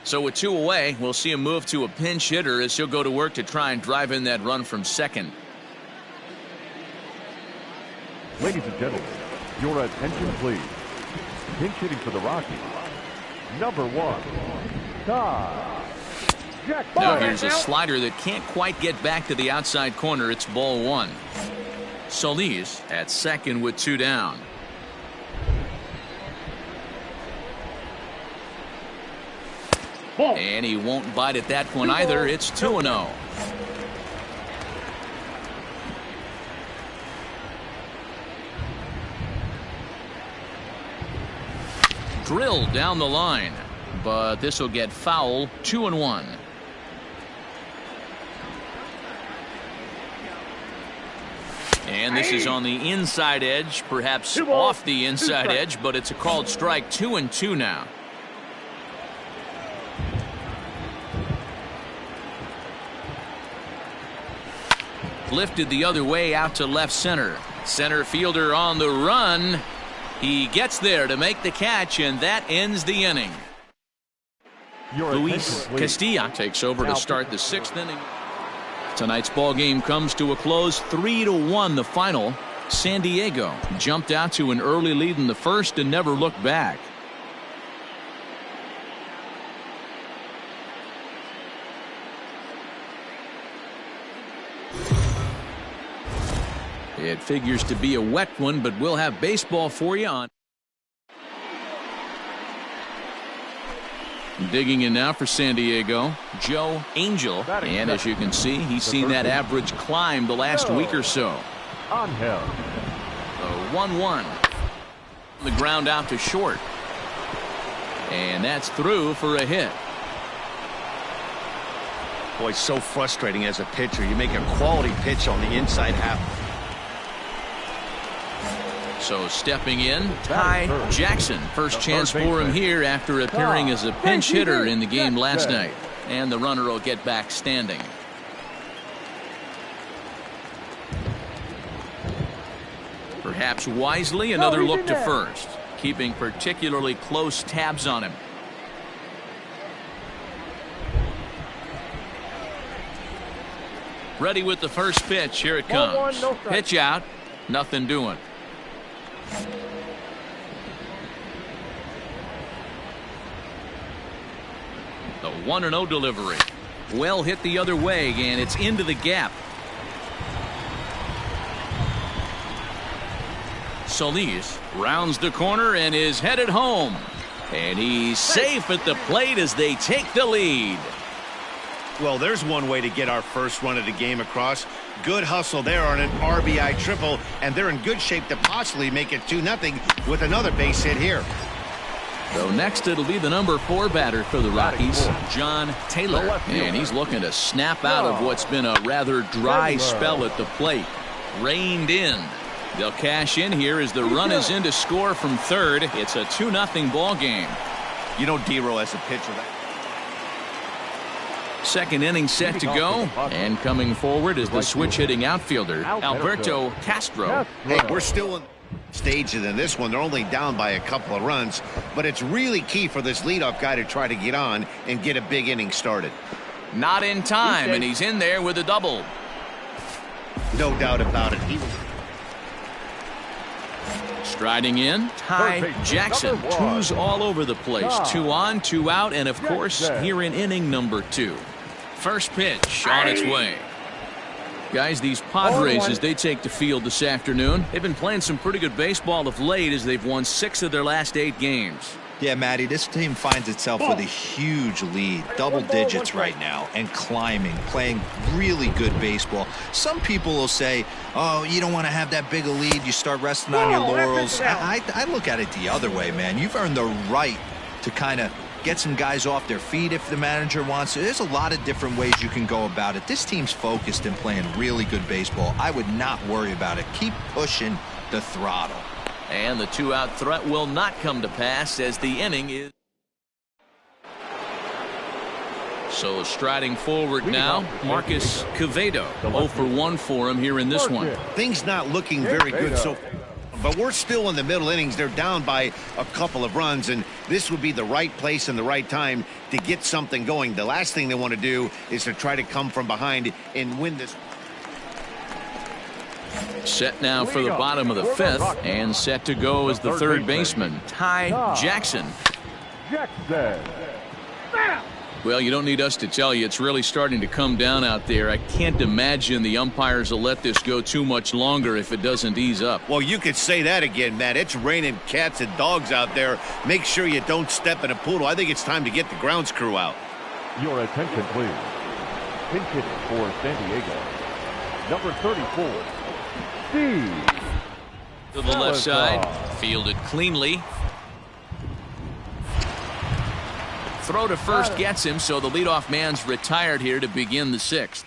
So with 2 away, we'll see him move to a pinch hitter as he'll go to work to try and drive in that run from second. Ladies and gentlemen, your attention please. Pinch hitting for the Rockies, number 1, Todd Jackson. Now here's a slider that can't quite get back to the outside corner. It's ball 1. Solis at second with 2 down. And he won't bite at that one either. It's 2-0. Drilled down the line, but this will get foul. 2-1. And this is on the inside edge, perhaps off the inside edge, but it's a called strike. 2-2 now. Lifted the other way out to left center. Center fielder on the run. He gets there to make the catch, and that ends the inning. Luis Castilla takes over to start the 6th inning. Tonight's ball game comes to a close. 3-1 the final. San Diego jumped out to an early lead in the first and never looked back. It figures to be a wet one, but we'll have baseball for you on. Digging in now for San Diego, Joe Angel. And as you can see, he's seen that average climb the last week or so. On him. 1-1. The ground out to short. And that's through for a hit. Boy, it's so frustrating as a pitcher. You make a quality pitch on the inside half. So stepping in, Ty Jackson. First chance for him here after appearing as a pinch hitter in the game last night. And the runner will get back standing. Perhaps wisely, another look to first, keeping particularly close tabs on him. Ready with the first pitch. Here it comes. Pitch out. Nothing doing. The 1-0 delivery. Well hit the other way, and it's into the gap. Solis rounds the corner and is headed home. And he's safe at the plate as they take the lead. Well, there's one way to get our first run of the game across. Good hustle there on an RBI triple, and they're in good shape to possibly make it 2-0 with another base hit here. So next it'll be the number 4 batter for the Rockies, John Taylor, and he's looking to snap out of what's been a rather dry spell at the plate. Reined in. They'll cash in here as the run is in to score from third. It's a 2-0 ball game. You know, D-Row as a pitcher. Second inning set to go, and coming forward is the switch-hitting outfielder, Alberto Castro. Hey, we're still in stages in this one. They're only down by a couple of runs, but it's really key for this leadoff guy to try to get on and get a big inning started. Not in time, and he's in there with a double. No doubt about it. Striding in, Ty Jackson. 2s all over the place. 2 on, 2 out, and of course, here in inning number 2. First pitch on its way. Guys, these Padres, as they take the field this afternoon, they've been playing some pretty good baseball of late as they've won 6 of their last 8 games. Yeah, Matty, this team finds itself with a huge lead, double digits right now, and climbing, playing really good baseball. Some people will say, oh, you don't want to have that big a lead, you start resting on your laurels. I look at it the other way, man. You've earned the right to kind of get some guys off their feet if the manager wants to. There's a lot of different ways you can go about it. This team's focused and playing really good baseball. I would not worry about it. Keep pushing the throttle. And the 2-out threat will not come to pass as the inning is. So striding forward now, Marcus Quevedo. 0 for 1 for him here in this one. Things not looking very good so far but we're still in the middle innings. They're down by a couple of runs, and this would be the right place and the right time to get something going. The last thing they want to do is to try to come from behind and win this. Set now for the bottom of the fifth, and set to go as the third baseman, Ty Jackson. Well, you don't need us to tell you, it's really starting to come down out there. I can't imagine the umpires will let this go too much longer if it doesn't ease up. Well, you could say that again, Matt. It's raining cats and dogs out there. Make sure you don't step in a poodle. I think it's time to get the grounds crew out. Your attention, please. Pinch hitting for San Diego, number 34, Steve. To the left side, fielded cleanly. Throw to first gets him, so the leadoff man's retired here to begin the sixth.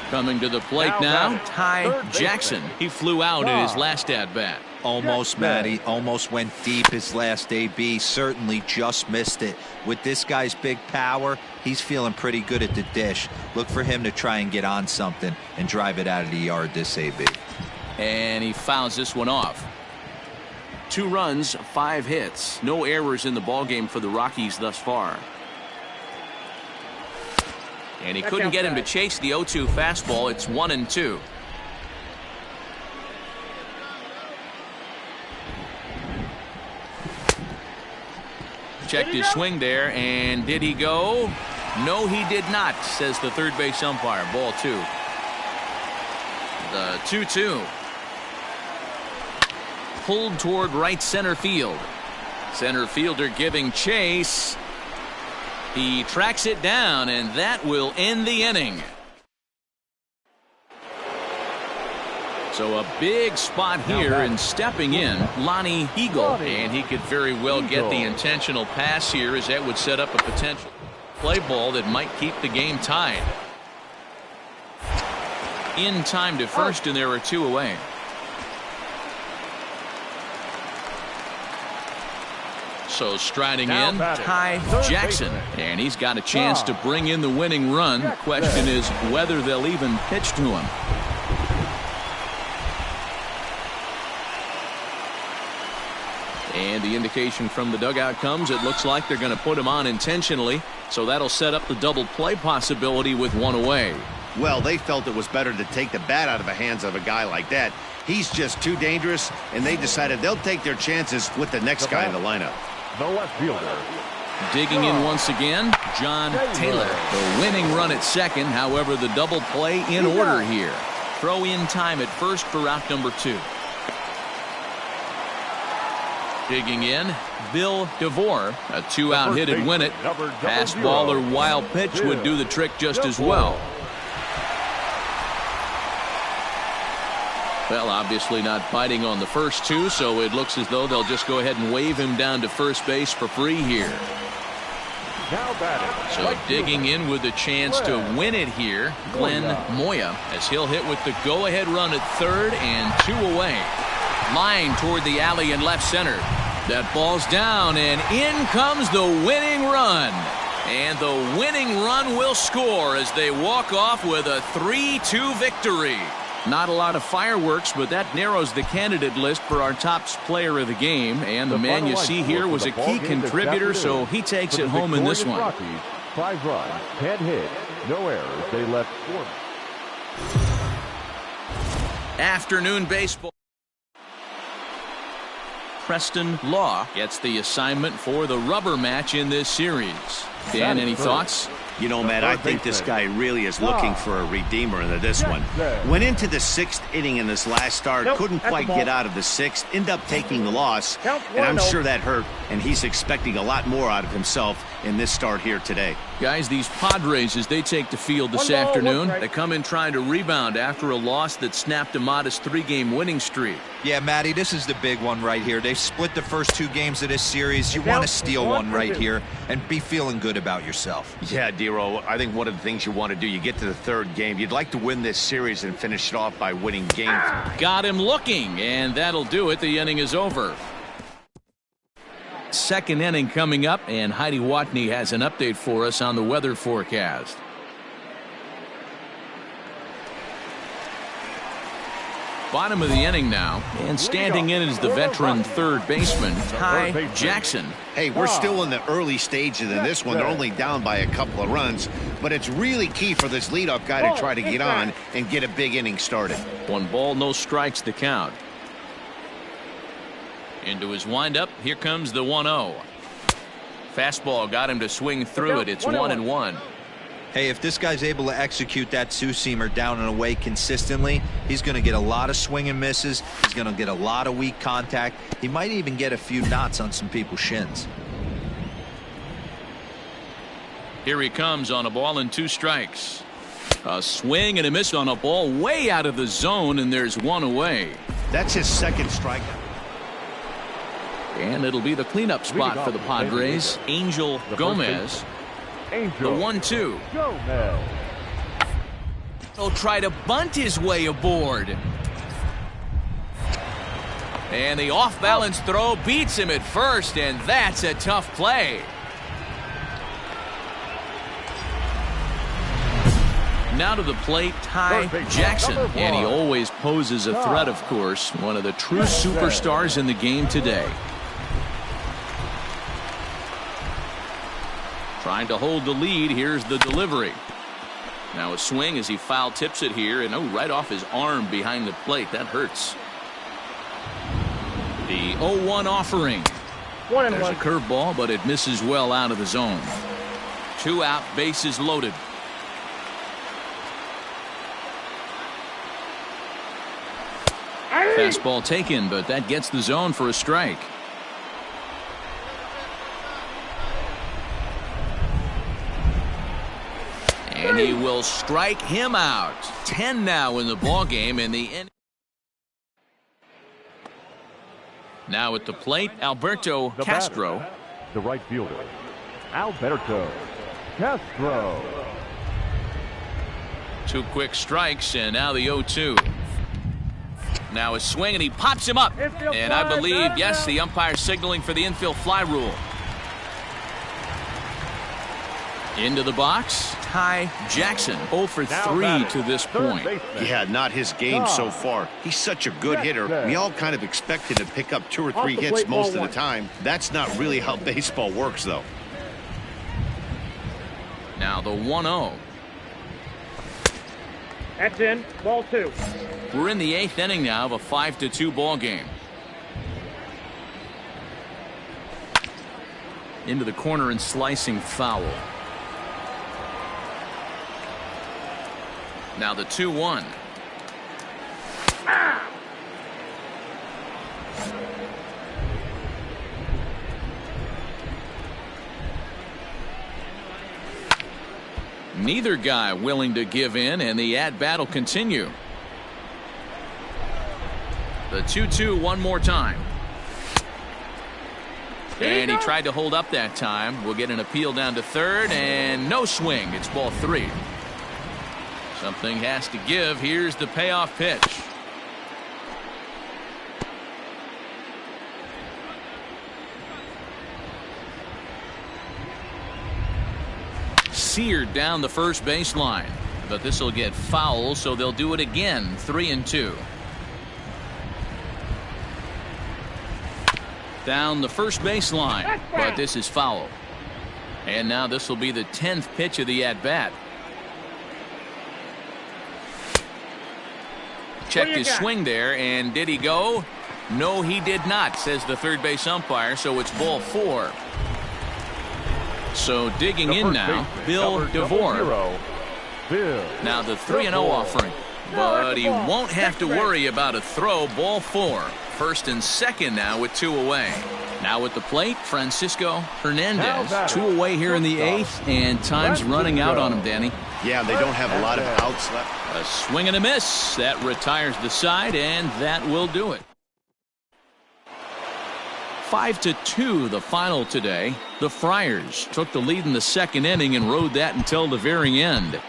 Coming to the plate now, Ty Jackson. He flew out in his last at-bat. Almost, Matty. Almost went deep his last AB. Certainly just missed it. With this guy's big power, he's feeling pretty good at the dish. Look for him to try and get on something and drive it out of the yard this AB. And he fouls this one off. 2 runs, 5 hits. No errors in the ballgame for the Rockies thus far. And he couldn't get him to chase the 0-2 fastball. It's 1-2. Checked his swing there, and did he go? No, he did not, says the third base umpire. Ball 2. The 2-2. Pulled toward right center field. Center fielder giving chase. He tracks it down, and that will end the inning. So a big spot here, and stepping in, Lonnie Eagle. And he could very well get the intentional pass here, as that would set up a potential play ball that might keep the game tied. In time to first, and there are 2 away. So striding in, Ty Jackson, and he's got a chance to bring in the winning run. The question is whether they'll even pitch to him. And the indication from the dugout comes, it looks like they're going to put him on intentionally, so that'll set up the double play possibility with 1 away. Well, they felt it was better to take the bat out of the hands of a guy like that. He's just too dangerous, and they decided they'll take their chances with the next guy in the lineup. The left fielder. Digging in once again, John Taylor. The winning run at second, however, the double play in order here. Throw in time at first for out number 2. Digging in, Bill DeVore. A 2-out hit and win it. Fastball or wild pitch would do the trick just as well. Well, obviously not biting on the first 2, so it looks as though they'll just go ahead and wave him down to first base for free here. So digging in with a chance to win it here, Glenn Moya, as he'll hit with the go-ahead run at third and 2 away. Line toward the alley in left center. That ball's down, and in comes the winning run. And the winning run will score as they walk off with a 3-2 victory. Not a lot of fireworks, but that narrows the candidate list for our top player of the game. And the man you see here was a key contributor, so he takes it home in this one. 5 runs, 10 hits, no errors. They left 4. Afternoon baseball. Preston Law gets the assignment for the rubber match in this series. Dan, any thoughts? You know, Matt, I think this guy really is looking for a redeemer into this one. Went into the 6th inning in this last start, couldn't quite get out of the 6th, ended up taking the loss, and I'm sure that hurt, and he's expecting a lot more out of himself in this start here today. Guys, these Padres, as they take the field this afternoon, they come in trying to rebound after a loss that snapped a modest 3-game winning streak. Yeah, Matty, this is the big one right here. They've split the first 2 games of this series. You want to steal one right here and be feeling good about yourself. Yeah, Dero, I think one of the things you want to do, you get to the 3rd game, you'd like to win this series and finish it off by winning games. Got him looking, and that'll do it. The inning is over. 2nd inning coming up, and Heidi Watney has an update for us on the weather forecast. Bottom of the inning now, and standing in is the veteran third baseman, Ty Jackson. Hey, we're still in the early stages of this one. They're only down by a couple of runs, but it's really key for this leadoff guy to try to get on and get a big inning started. 1 ball, no strikes the count. Into his windup, here comes the 1-0. Fastball got him to swing through it. It's 1-1. Hey, if this guy's able to execute that two-seamer down and away consistently, he's going to get a lot of swing and misses. He's going to get a lot of weak contact. He might even get a few knots on some people's shins. Here he comes on a ball and 2 strikes. A swing and a miss on a ball way out of the zone, and there's 1 away. That's his second strikeout. And it'll be the cleanup spot for the Padres. Angel Gomez. The 1-2. He'll try to bunt his way aboard. And the off-balance throw beats him at first, and that's a tough play. Now to the plate, Ty Jackson. And he always poses a threat, of course. One of the true superstars in the game today. Trying to hold the lead. Here's the delivery. Now a swing as he foul tips it here, and right off his arm behind the plate. That hurts. The 0-1 offering. There's a curveball, but it misses well out of the zone. 2 out, bases loaded. Fastball taken, but that gets the zone for a strike. And he will strike him out. 10 now in the ball game, and the end. Now at the plate, Alberto Castro. The right fielder, Alberto Castro. 2 quick strikes, and now the 0-2. Now a swing, and he pops him up. And I believe, yes, the umpire signaling for the infield fly rule. Into the box, Ty Jackson, 0 for 3 to this point. Yeah, not his game so far. He's such a good hitter. We all kind of expect him to pick up 2 or 3 hits most of the time. That's not really how baseball works, though. Now the 1-0. That's in. Ball 2. We're in the 8th inning now of a 5-2 ball game. Into the corner and slicing foul. Now the 2-1. Neither guy willing to give in, and the at-bat will continue. The 2-2 one more time. And he tried to hold up that time. We'll get an appeal down to third, and no swing. It's ball 3. Something has to give. Here's the payoff pitch. Seared down the first baseline, but this will get foul, so they'll do it again. 3-2. Down the first baseline, but this is foul. And now this will be the 10th pitch of the at-bat. Checked his swing there, and did he go? No, he did not, says the third base umpire, so it's ball 4. So digging in now, Bill DeVore. Now the 3-0 offering, but he won't have to worry about a throw. Ball 4. First and second now with 2 away. Now at the plate, Francisco Hernandez. 2 away here in the 8th, and time's running out on him, Danny. Yeah, they don't have a lot of outs left. A swing and a miss. That retires the side, and that will do it. 5-2 the final today. The Friars took the lead in the 2nd inning and rode that until the very end.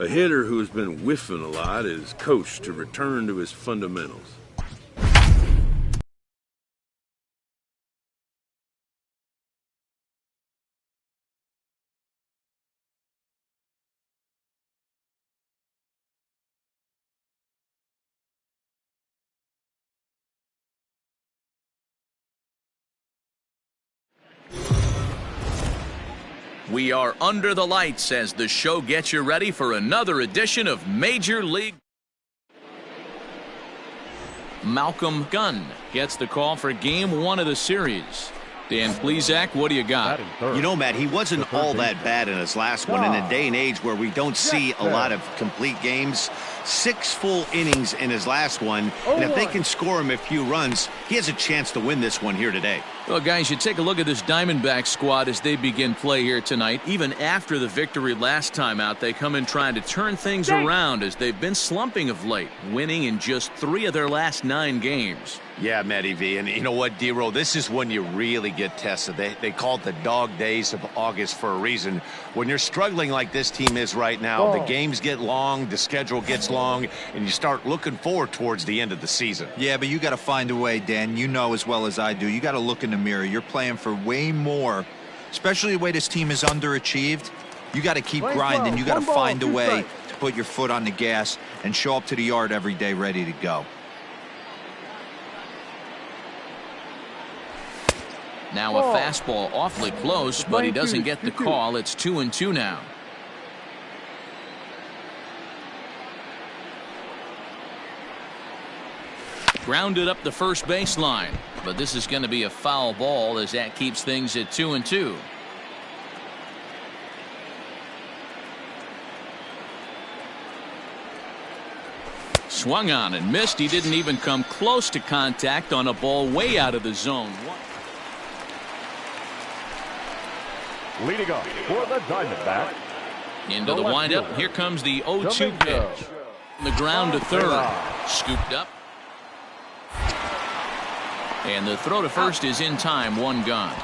A hitter who has been whiffing a lot is coached to return to his fundamentals. We are under the lights as the show gets you ready for another edition of Major League. Malcolm Gunn gets the call for Game 1 of the series. Dan Plesac, what do you got? You know, Matt, he wasn't all that bad in his last one. In a day and age where we don't see a lot of complete games, 6 full innings in his last one. And if they can score him a few runs, he has a chance to win this one here today. Well, guys, you take a look at this Diamondback squad as they begin play here tonight. Even after the victory last time out, they come in trying to turn things around as they've been slumping of late, winning in just 3 of their last 9 games. Yeah, Matty V. And you know what, D-Roll, this is when you really get tested. They call it the dog days of August for a reason. When you're struggling like this team is right now, the games get long, the schedule gets long, and you start looking forward towards the end of the season. Yeah, but you got to find a way, Dan. You know as well as I do. You got to look in the mirror. You're playing for way more, especially the way this team is underachieved. You got to keep grinding. You got to find a way to put your foot on the gas and show up to the yard every day ready to go. Now a fastball awfully close, but he doesn't get the call. It's 2-2 now. Grounded up the first baseline, but this is going to be a foul ball as that keeps things at 2-2. Swung on and missed. He didn't even come close to contact on a ball way out of the zone. Leading off for the Diamondbacks. Into the windup. Here comes the 0-2 pitch. The ground to third. Scooped up. And the throw to first is in time. 1 gone.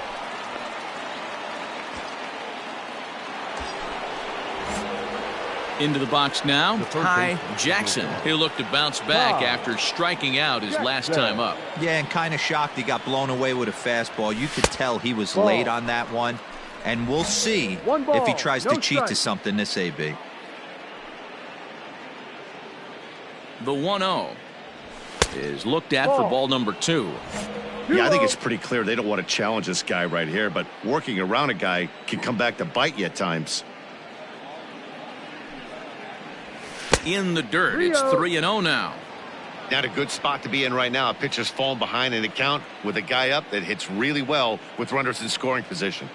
Into the box now, Ty Jackson. He'll look to bounce back after striking out his last time up. Yeah, and kind of shocked he got blown away with a fastball. You could tell he was late on that one. And we'll see if he tries to cheat to something this AB. The 1-0 is looked at for ball number 2. Yeah, I think it's pretty clear they don't want to challenge this guy right here, but working around a guy can come back to bite you at times. In the dirt, it's 3-0 now. Not a good spot to be in right now. A pitcher's falling behind in the count with a guy up that hits really well with runners in scoring position.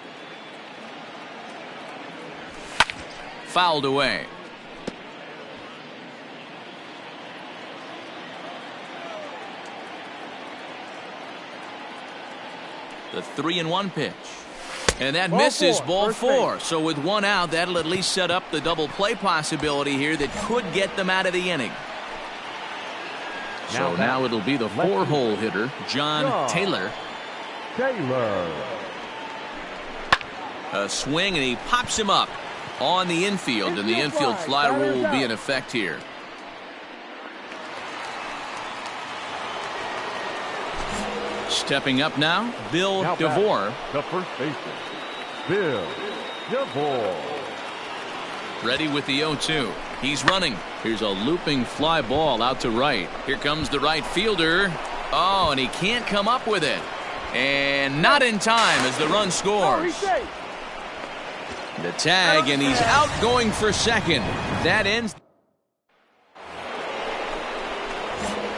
Fouled away. The 3-1 pitch. And that misses ball 4. So with 1 out, that'll at least set up the double play possibility here that could get them out of the inning. So now it'll be the 4-hole hitter, John Taylor. A swing, and he pops him up on the infield, and the infield fly rule will be in effect here. Stepping up now, Bill DeVore. The first baseman, Bill DeVore. Ready with the 0-2. He's running. Here's a looping fly ball out to right. Here comes the right fielder. Oh, and he can't come up with it. And not in time as the run scores. The tag, and he's out going for second. That ends.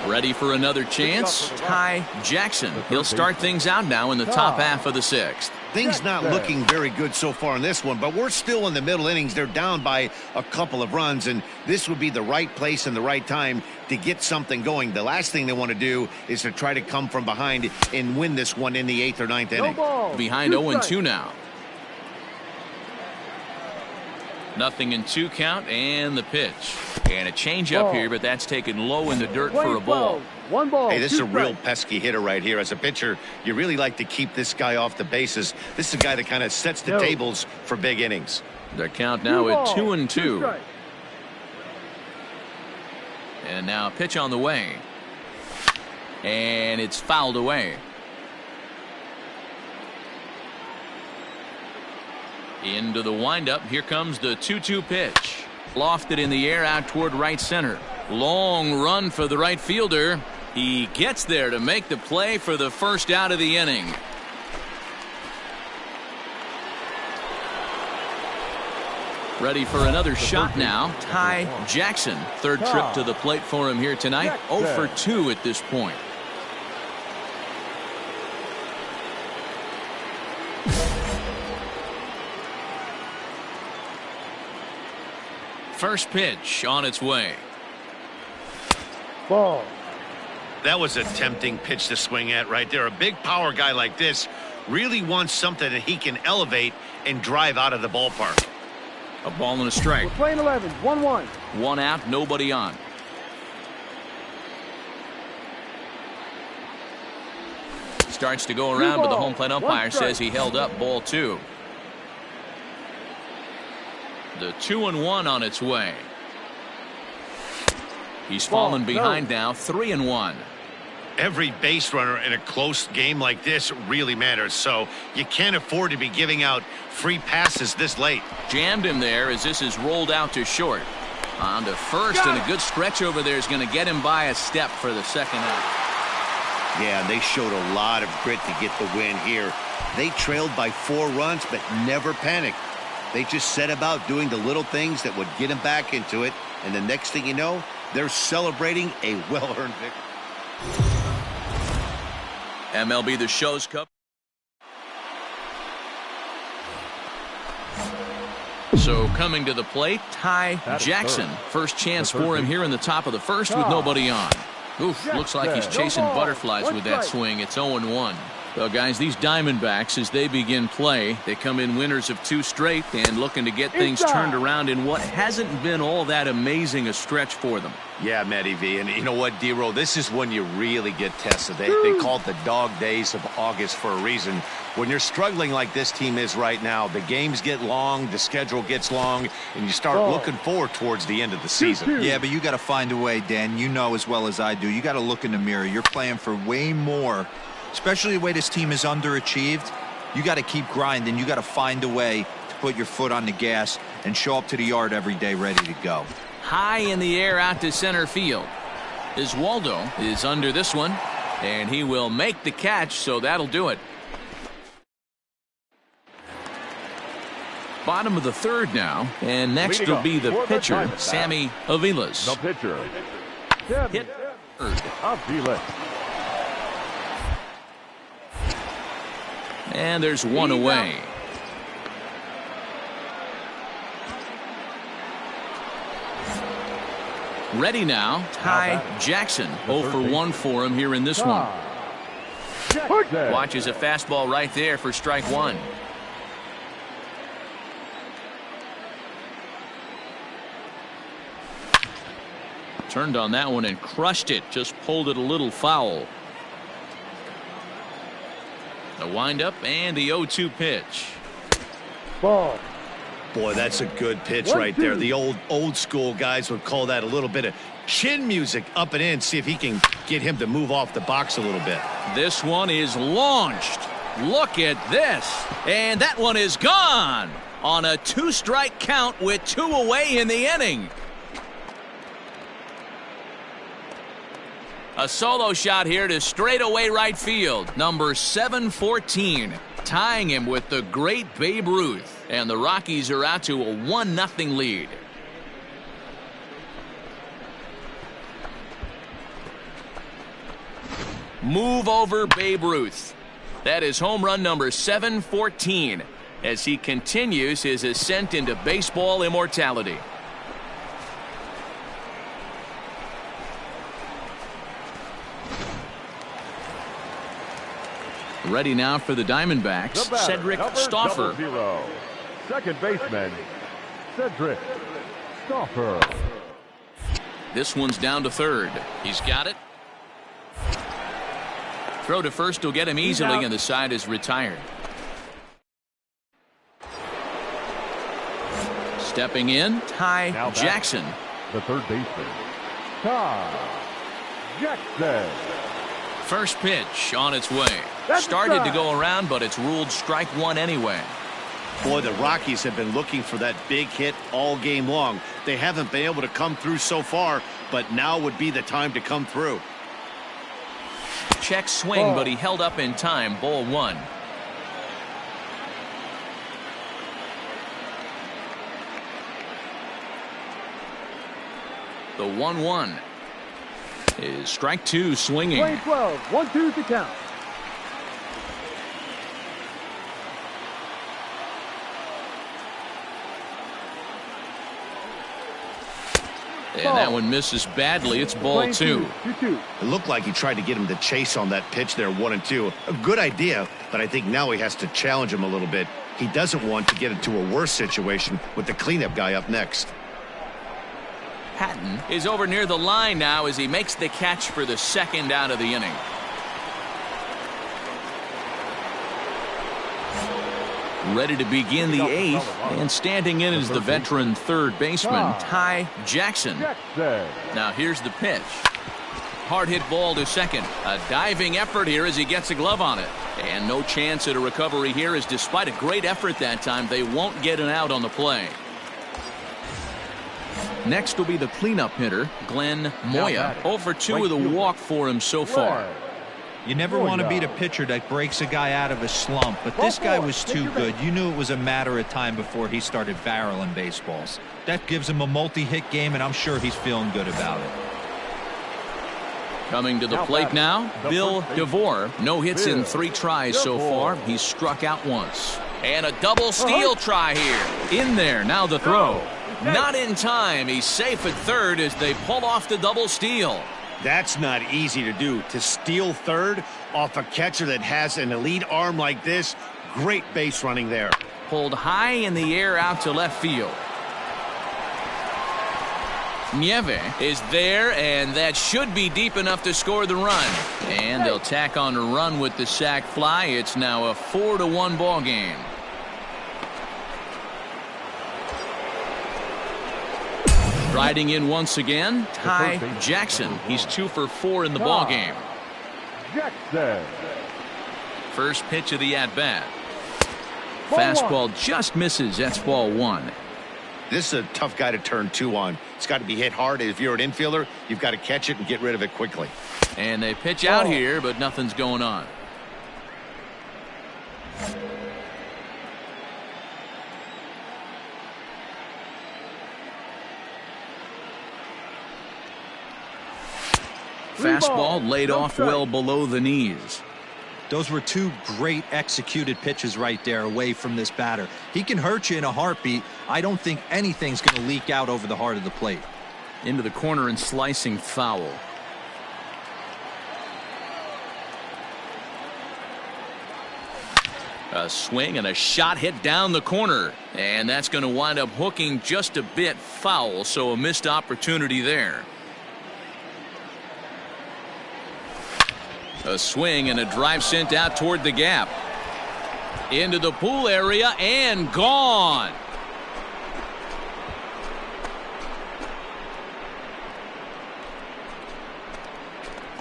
Ready for another chance? Ty Jackson. He'll start things out now in the top half of the 6th. Things not looking very good so far in this one, but we're still in the middle innings. They're down by a couple of runs, and this would be the right place and the right time to get something going. The last thing they want to do is to try to come from behind and win this one in the 8th or 9th inning. Behind 0-2 now. Nothing in 2 count, and the pitch. And a changeup here, but that's taken low in the dirt for a ball. Hey, this is a real pesky hitter right here. As a pitcher, you really like to keep this guy off the bases. This is a guy that kind of sets the tables for big innings. The count now at 2-2. And now pitch on the way. And it's fouled away. Into the windup. Here comes the 2-2 pitch. Lofted in the air out toward right center. Long run for the right fielder. He gets there to make the play for the first out of the inning. Ready for another shot now. Ty Jackson. Third trip to the plate for him here tonight. 0 for 2 at this point. First pitch on its way. Ball. That was a tempting pitch to swing at right there. A big power guy like this really wants something that he can elevate and drive out of the ballpark. A ball and a strike. We're playing 11. 1-1. One out, nobody on. Starts to go around, but the home plate umpire says he held up ball 2. The 2-1 on its way. He's fallen behind now, 3-1. Every base runner in a close game like this really matters, so you can't afford to be giving out free passes this late. Jammed him there as this is rolled out to short. On to first, and a good stretch over there is going to get him by a step for the second out. Yeah, and they showed a lot of grit to get the win here. They trailed by 4 runs, but never panicked. They just set about doing the little things that would get them back into it, and the next thing you know, they're celebrating a well-earned victory. MLB The Show's Cup. So coming to the plate, Ty Jackson. First chance for him here in the top of the first with nobody on. Oof, looks like he's chasing butterflies with that swing. It's 0-1. Well, guys, these Diamondbacks, as they begin play, they come in winners of 2 straight and looking to get things turned around in what hasn't been all that amazing a stretch for them. Yeah, Matty V, and you know what, D-Roll, this is when you really get tested. They call it the dog days of August for a reason. When you're struggling like this team is right now, the games get long, the schedule gets long, and you start looking forward towards the end of the season. Yeah, but you got to find a way, Dan. You know as well as I do. You got to look in the mirror. You're playing for way more. Especially the way this team is underachieved, you got to keep grinding. You got to find a way to put your foot on the gas and show up to the yard every day ready to go. High in the air out to center field. Waldo is under this one, and he will make the catch, so that'll do it. Bottom of the third now, and next will be the pitcher, Sammy Aviles. The pitcher, Hit third. Aviles. And there's one away. Ready now, Ty Jackson. 0 for 1 for him here in this one. Watches a fastball right there for strike 1. Turned on that one and crushed it. Just pulled it a little foul. The windup and the 0-2 pitch. Ball. Boy, that's a good pitch right there. The old school guys would call that a little bit of chin music up and in. See if he can get him to move off the box a little bit. This one is launched. Look at this. And that one is gone on a 2-strike count with 2 away in the inning. A solo shot here to straightaway right field. Number 714, tying him with the great Babe Ruth. And the Rockies are out to a 1-0 lead. Move over Babe Ruth. That is home run number 714 as he continues his ascent into baseball immortality. Ready now for the Diamondbacks, Cedric Stauffer. Second baseman, Cedric Stauffer. This one's down to third. He's got it. Throw to first will get him easily, and the side is retired. Stepping in, Ty Jackson. The third baseman, Jackson. First pitch on its way. That's Started to strike. go around, but it's ruled strike one anyway. Boy, the Rockies have been looking for that big hit all game long. They haven't been able to come through so far, but now would be the time to come through. Check swing, but he held up in time. Ball one. The 1-1 is strike two swinging. Play 12. 1-2 to count. And that one misses badly. It's ball Play two. 2-2. It looked like he tried to get him to chase on that pitch there, 1-2. A good idea, but I think now he has to challenge him a little bit. He doesn't want to get into a worse situation with the cleanup guy up next. Patton is over near the line now as he makes the catch for the second out of the inning. Ready to begin the eighth, and standing in is the veteran third baseman, Ty Jackson. Now here's the pitch. Hard hit ball to second. A diving effort here as he gets a glove on it. And no chance at a recovery here, as despite a great effort that time, they won't get an out on the play. Next will be the cleanup hitter, Glenn Moya. 0 for 2 with a walk for him so far. You never want to beat a pitcher that breaks a guy out of a slump, but this guy was too good. You knew it was a matter of time before he started barreling baseballs. That gives him a multi-hit game, and I'm sure he's feeling good about it. Coming to the plate now, Bill DeVore. No hits in 3 tries so far. He's struck out once. And a double steal try here. In there, now the throw. Not in time. He's safe at third as they pull off the double steal. That's not easy to do. To steal third off a catcher that has an elite arm like this, great base running there. Pulled high in the air out to left field. Nieve is there, and that should be deep enough to score the run. And they'll tack on a run with the sac fly. It's now a 4-1 ball game. Riding in once again, Ty Jackson. He's 2 for 4 in the ball game. Jackson. First pitch of the at-bat. Fastball just misses. That's ball 1. This is a tough guy to turn 2 on. It's got to be hit hard. If you're an infielder, you've got to catch it and get rid of it quickly. And they pitch out here, but nothing's going on. Fastball laid off well below the knees. Those were 2 great executed pitches right there away from this batter. He can hurt you in a heartbeat. I don't think anything's going to leak out over the heart of the plate. Into the corner and slicing foul. A swing and a shot hit down the corner. And that's going to wind up hooking just a bit foul, so a missed opportunity there. A swing and a drive sent out toward the gap. Into the pool area and gone.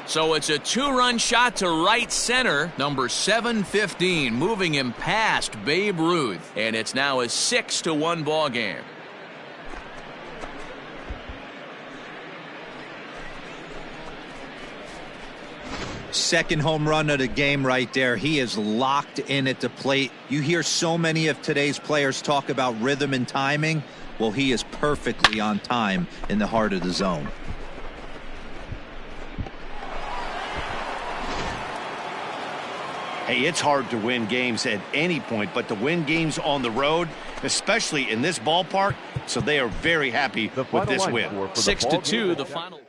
So it's a 2-run shot to right center. Number 715 moving him past Babe Ruth. And it's now a 6-1 ball game. Second home run of the game right there. He is locked in at the plate. You hear so many of today's players talk about rhythm and timing. Well, he is perfectly on time in the heart of the zone. Hey, it's hard to win games at any point, but to win games on the road, especially in this ballpark, so they are very happy with this win. 6-2, the final.